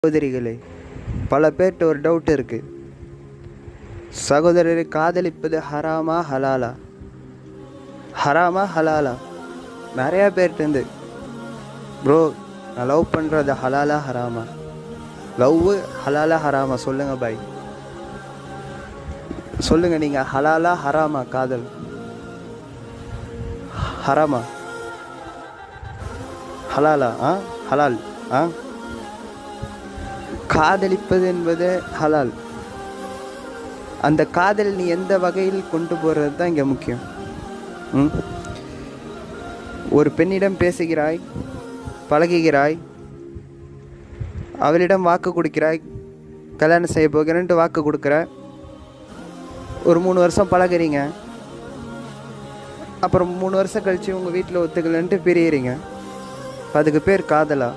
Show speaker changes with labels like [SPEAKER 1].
[SPEAKER 1] சகோதரிகளே, பல பேர்கிட்ட ஒரு டவுட் இருக்குது. சகோதரரை காதலிப்பது ஹராமா ஹலாலா? ஹராமா ஹலாலா? நிறையா பேர்கிட்டருந்து ப்ரோ, நான் லவ் பண்ணுறது ஹலாலா ஹராமா? லவ் ஹலாலா ஹராமா? சொல்லுங்கள் பாய், சொல்லுங்கள். நீங்கள் ஹலாலா ஹராமா? காதல் ஹராமா ஹலாலா? ஹலால். காதலிப்பது என்பது ஹலால். அந்த காதல் நீ எந்த வகையில் கொண்டு போகிறது தான் இங்கே முக்கியம். ஒரு பெண்ணிடம் பேசுகிறாய், பழகுகிறாய், அவளிடம் வாக்கு கொடுக்கிறாய், கல்யாணம் செய்ய போகிறேன்ட்டு வாக்கு கொடுக்குற. ஒரு 3 வருஷம் பழகுறீங்க, அப்புறம் 3 வருஷம் கழித்து உங்கள் வீட்டில் ஒத்துக்கலன்ட்டு பிரியிறீங்க. அதுக்கு பேர் காதலா?